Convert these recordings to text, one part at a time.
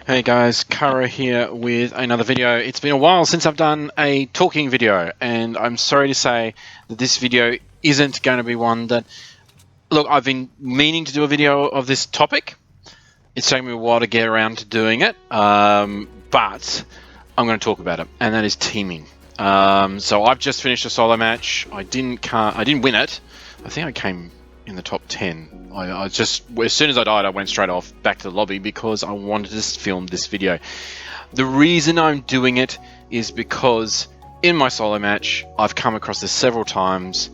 Hey guys, Karo here with another video. It's been a while since I've done a talking video, and I'm sorry to say that this video isn't going to be one that... Look, I've been meaning to do a video of this topic. It's taken me a while to get around to doing it, but I'm going to talk about it, and that is teaming. So I've just finished a solo match. I didn't win it. I think I came in the top 10. I just, as soon as I died, I went straight off back to the lobby because I wanted to film this video. The reason I'm doing it is because in my solo match, I've come across this several times.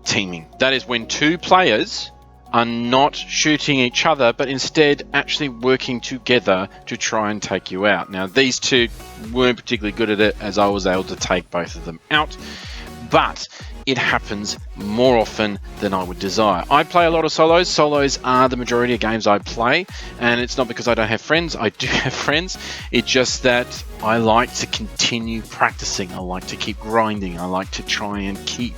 Teaming. That is when two players are not shooting each other, but instead actually working together to try and take you out. Now, these two weren't particularly good at it, as I was able to take both of them out, but it happens more often than I would desire. I play a lot of solos. Solos are the majority of games I play, and it's not because I don't have friends. I do have friends. It's just that I like to continue practicing. I like to keep grinding. I like to try and keep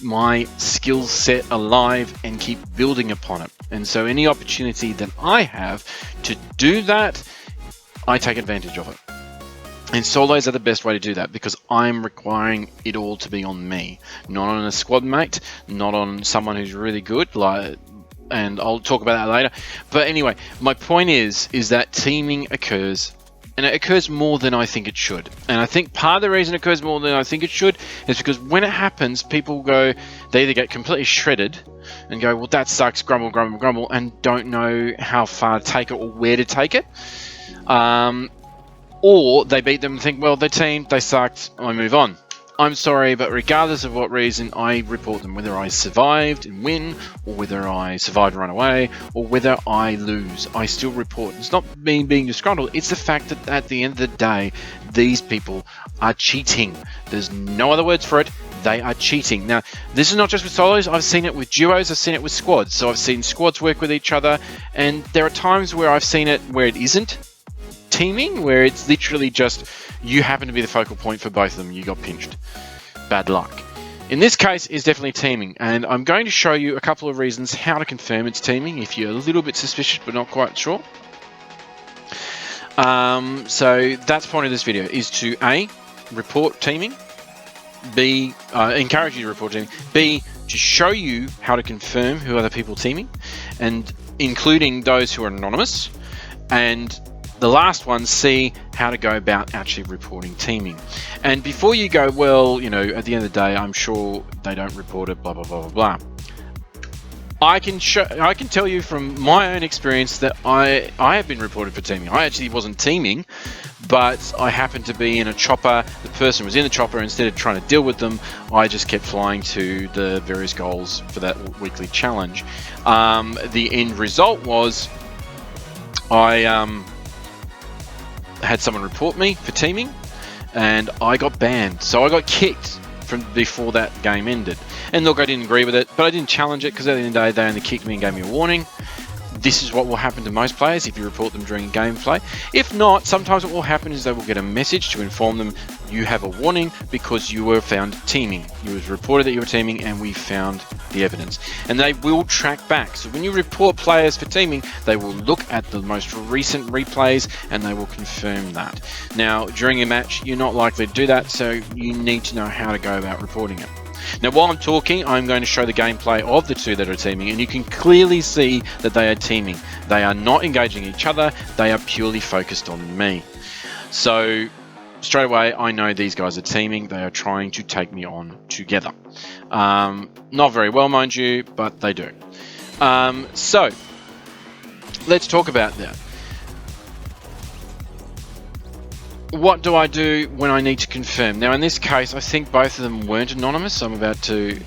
my skill set alive and keep building upon it. And so any opportunity that I have to do that, I take advantage of it. And solos are the best way to do that because I'm requiring it all to be on me, not on a squad mate, not on someone who's really good, and I'll talk about that later. But anyway, my point is that teaming occurs, and it occurs more than I think it should. And I think part of the reason it occurs more than I think it should is because when it happens, people go, they either get completely shredded and go, well, that sucks, grumble, grumble, grumble, and don't know how far to take it or where to take it. Or they beat them and think, well, they're teamed, they sucked, I move on. I'm sorry, but regardless of what reason, I report them, whether I survived and win, or whether I survived and run away, or whether I lose. I still report. It's not me being disgruntled, it's the fact that at the end of the day, these people are cheating. There's no other words for it. They are cheating. Now, this is not just with solos. I've seen it with duos. I've seen it with squads. So I've seen squads work with each other, and there are times where I've seen it where it isn't teaming, where it's literally just you happen to be the focal point for both of them. You got pinched. Bad luck. In this case, it's definitely teaming, and I'm going to show you a couple of reasons how to confirm it's teaming if you're a little bit suspicious but not quite sure. So that's the point of this video, is to A, report teaming, B, encourage you to report teaming, B, to show you how to confirm who are the people teaming, and including those who are anonymous, and the last one, see how to go about actually reporting teaming. And before you go, well, you know, at the end of the day, I'm sure they don't report it, blah, blah, blah, blah, blah. I can tell you from my own experience that I have been reported for teaming. I actually wasn't teaming, but I happened to be in a chopper. The person was in the chopper. Instead of trying to deal with them, I just kept flying to the various goals for that weekly challenge. The end result was I had someone report me for teaming, and I got banned. So I got kicked from before that game ended. And look, I didn't agree with it, but I didn't challenge it because at the end of the day, they only kicked me and gave me a warning. This is what will happen to most players if you report them during gameplay. If not, sometimes what will happen is they will get a message to inform them you have a warning because you were found teaming. You was reported that you were teaming and we found the evidence. And they will track back. So when you report players for teaming, they will look at the most recent replays and they will confirm that. Now, during a match, you're not likely to do that, so you need to know how to go about reporting it. Now, while I'm talking, I'm going to show the gameplay of the two that are teaming, and you can clearly see that they are teaming. They are not engaging each other, they are purely focused on me. So, straight away, I know these guys are teaming. They are trying to take me on together. Not very well, mind you, but they do. So, let's talk about that. What do I do when I need to confirm? Now, in this case, I think both of them weren't anonymous. I'm about to...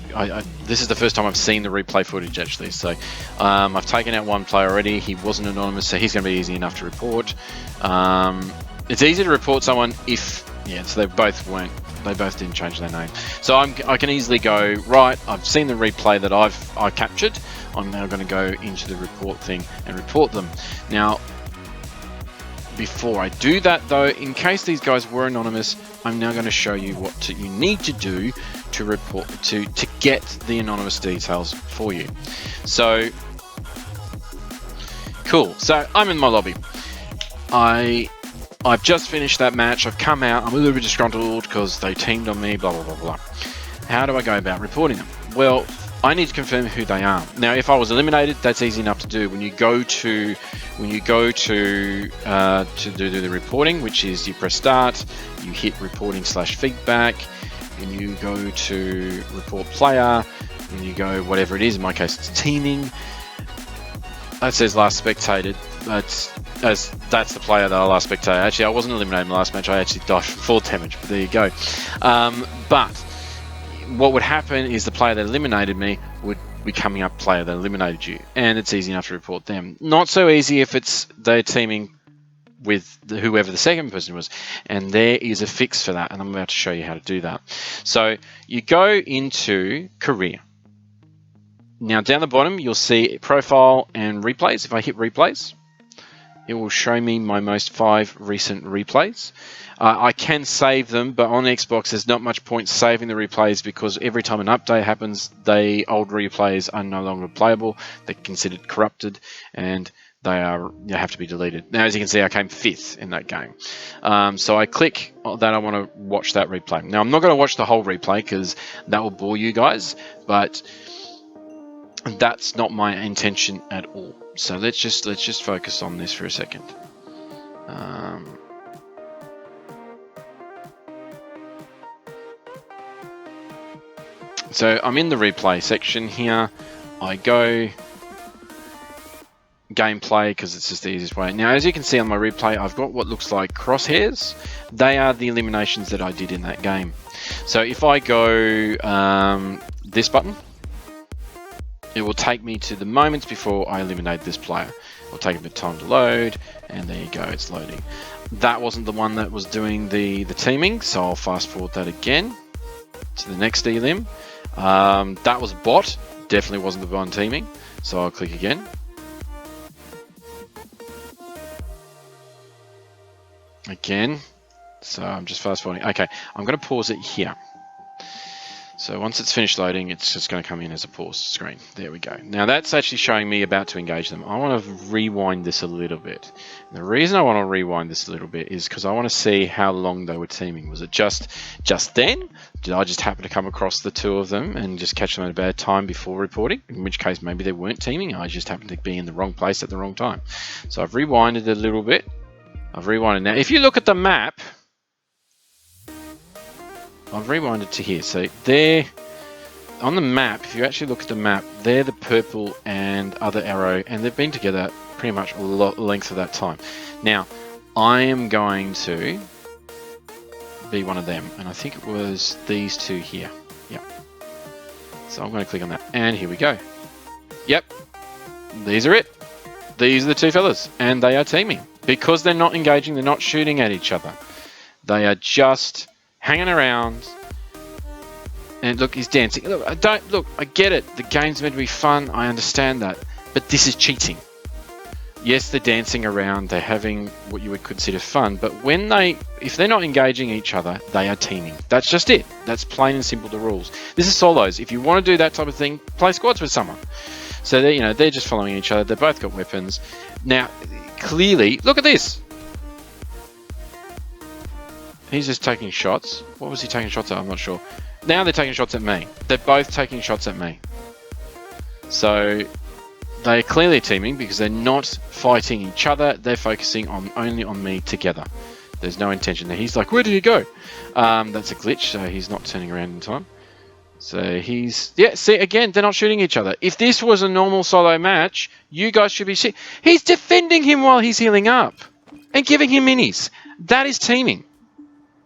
this is the first time I've seen the replay footage, actually. So, I've taken out one player already. He wasn't anonymous, so he's going to be easy enough to report. It's easy to report someone if... Yeah, so they both weren't... They both didn't change their name. So, I can easily go, right, I've seen the replay that I captured. I'm now going to go into the report thing and report them. Now... Before I do that though, in case these guys were anonymous, I'm now going to show you what you need to do to report to get the anonymous details for you. So, cool. So I'm in my lobby. I've just finished that match. I've come out. I'm a little bit disgruntled because they teamed on me. Blah blah blah blah. How do I go about reporting them? Well, I need to confirm who they are. Now, if I was eliminated, that's easy enough to do. When you go to do the reporting, which is you press start, you hit reporting/feedback, and you go to report player, and you go whatever it is. In my case, it's teaming. That says last spectated. That's the player that I last spectated. Actually, I wasn't eliminated in the last match. I actually died from full damage, but there you go. But what would happen is the player that eliminated me would be coming up player that eliminated you, and it's easy enough to report them. Not so easy if they're teaming with whoever the second person was, and there is a fix for that, and I'm about to show you how to do that. So you go into career. Now down the bottom you'll see profile and replays. If I hit replays, it will show me my most 5 recent replays. I can save them, but on Xbox there's not much point saving the replays because every time an update happens, old replays are no longer playable. They're considered corrupted, and they have to be deleted. Now, as you can see, I came 5th in that game. So I click that I want to watch that replay. Now, I'm not going to watch the whole replay because that will bore you guys, but that's not my intention at all. So let's just focus on this for a second. So I'm in the replay section here. I go gameplay because it's just the easiest way. Now, as you can see on my replay, I've got what looks like crosshairs. They are the eliminations that I did in that game. So if I go this button, it will take me to the moments before I eliminate this player. It will take a bit of time to load, and there you go, it's loading. That wasn't the one that was doing the teaming, so I'll fast forward that again to the next elim. That was a bot, definitely wasn't the one teaming, so I'll click again. So I'm just fast forwarding. Okay, I'm going to pause it here. So once it's finished loading, it's just going to come in as a pause screen. There we go. Now that's actually showing me about to engage them. I want to rewind this a little bit. And the reason I want to rewind this a little bit is because I want to see how long they were teaming. Was it just then? Did I just happen to come across the two of them and just catch them at a bad time before reporting? In which case, maybe they weren't teaming. I just happened to be in the wrong place at the wrong time. So I've rewinded a little bit. I've rewinded now. If you look at the map, I've rewinded to here. So there, on the map, if you actually look at the map, they're the purple and other arrow, and they've been together pretty much a lot length of that time. Now, I am going to be one of them, and I think it was these two here. Yep. So I'm going to click on that, and here we go. Yep. These are it. These are the two fellas, and they are teaming. Because they're not engaging, they're not shooting at each other. They are just hanging around. And look, he's dancing. Look, I get it. The game's meant to be fun. I understand that. But this is cheating. Yes, they're dancing around. They're having what you would consider fun. But if they're not engaging each other, they are teaming. That's just it. That's plain and simple the rules. This is solos. If you want to do that type of thing, play squads with someone. So they're just following each other. They've both got weapons. Now, clearly, look at this. He's just taking shots. What was he taking shots at? I'm not sure. Now they're taking shots at me. They're both taking shots at me. So they're clearly teaming because they're not fighting each other. They're focusing only on me together. There's no intention there. He's like, where did he go? That's a glitch, so he's not turning around in time. So see, again, they're not shooting each other. If this was a normal solo match, you guys should be he's defending him while he's healing up and giving him minis. That is teaming.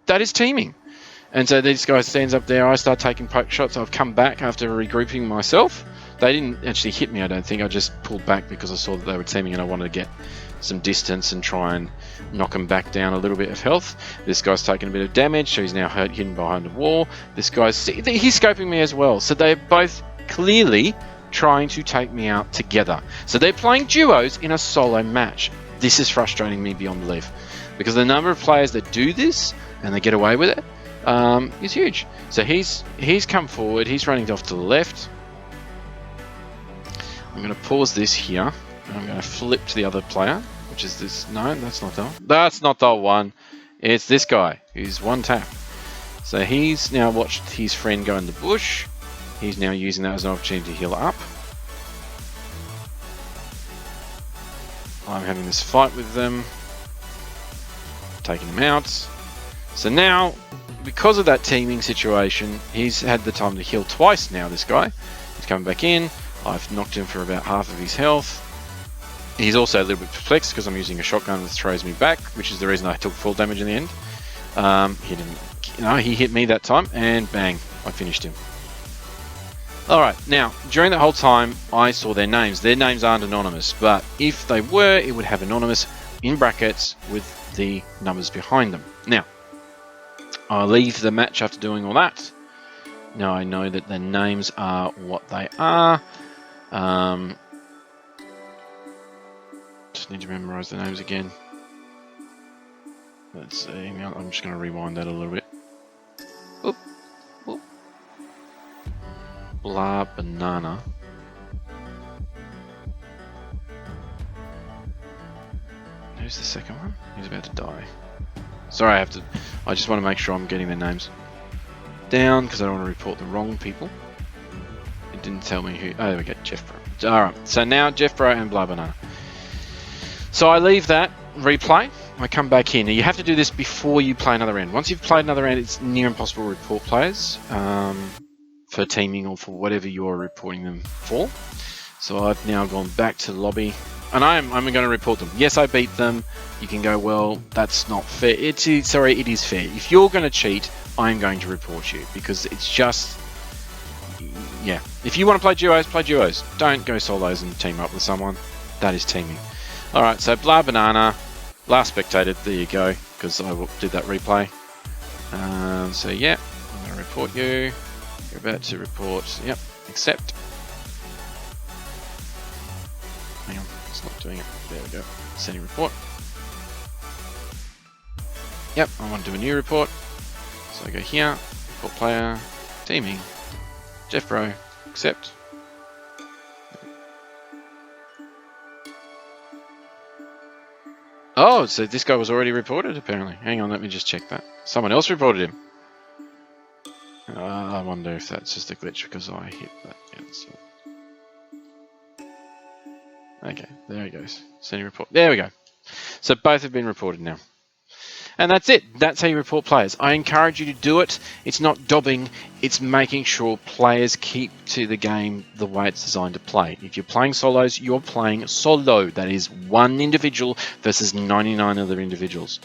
That is teaming. And so this guy stands up there. I start taking poke shots. I've come back after regrouping myself. They didn't actually hit me, I don't think. I just pulled back because I saw that they were teaming and I wanted to get some distance and try and knock him back down a little bit of health. This guy's taken a bit of damage, so he's now hidden behind a wall. This guy's he's scoping me as well. So they're both clearly trying to take me out together. So they're playing duos in a solo match. This is frustrating me beyond belief because the number of players that do this and they get away with it is huge. So he's come forward. He's running off to the left. I'm going to pause this here, and I'm going to flip to the other player, which which is this. No, that's not the one. That's not the one. It's this guy who's one tap. So he's now watched his friend go in the bush. He's now using that as an opportunity to heal up. I'm having this fight with them, taking them out. So now, because of that teaming situation, he's had the time to heal twice now, this guy. He's coming back in. I've knocked him for about half of his health. He's also a little bit perplexed because I'm using a shotgun that throws me back, which is the reason I took full damage in the end. He hit me that time, and bang, I finished him. Alright, now, during that whole time, I saw their names. Their names aren't anonymous, but if they were, it would have anonymous in brackets with the numbers behind them. Now, I leave the match after doing all that. Now I know that their names are what they are. Just need to memorize the names again. Let's see, I'm just going to rewind that a little bit. Oop, oop. Blah banana. Who's the second one? He's about to die. Sorry, I just want to make sure I'm getting their names down because I don't want to report the wrong people. It didn't tell me who. Oh, there we go, Jeff Bro. Alright, so now Jeff Bro and Blah Banana. So I leave that, replay, I come back in. Now you have to do this before you play another round. Once you've played another round, it's near impossible to report players for teaming or for whatever you're reporting them for. So I've now gone back to the lobby, and I'm going to report them. Yes, I beat them. You can go, well, that's not fair. It is fair. If you're going to cheat, I'm going to report you because it's just, yeah. If you want to play duos, play duos. Don't go solos and team up with someone. That is teaming. All right, so Blah Banana, last spectated. There you go, because I did that replay. So yeah, I'm going to report you. You're about to report. Yep, accept. Hang on, it's not doing it. There we go. Sending report. Yep, I want to do a new report. So I go here, report player, teaming, Jeff Bro, accept. Oh, so this guy was already reported apparently. Hang on, let me just check that. Someone else reported him. I wonder if that's just a glitch because I hit that. Yeah, so. Okay, there he goes. Sending report. There we go. So both have been reported now. And that's it. That's how you report players. I encourage you to do it. It's not dobbing. It's making sure players keep to the game the way it's designed to play. If you're playing solos, you're playing solo. That is one individual versus 99 other individuals.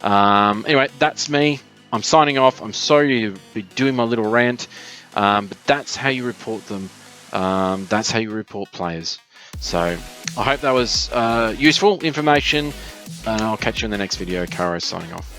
Anyway, that's me. I'm signing off. I'm sorry to be doing my little rant, but that's how you report them. That's how you report players. So I hope that was useful information, and I'll catch you in the next video. Karo signing off.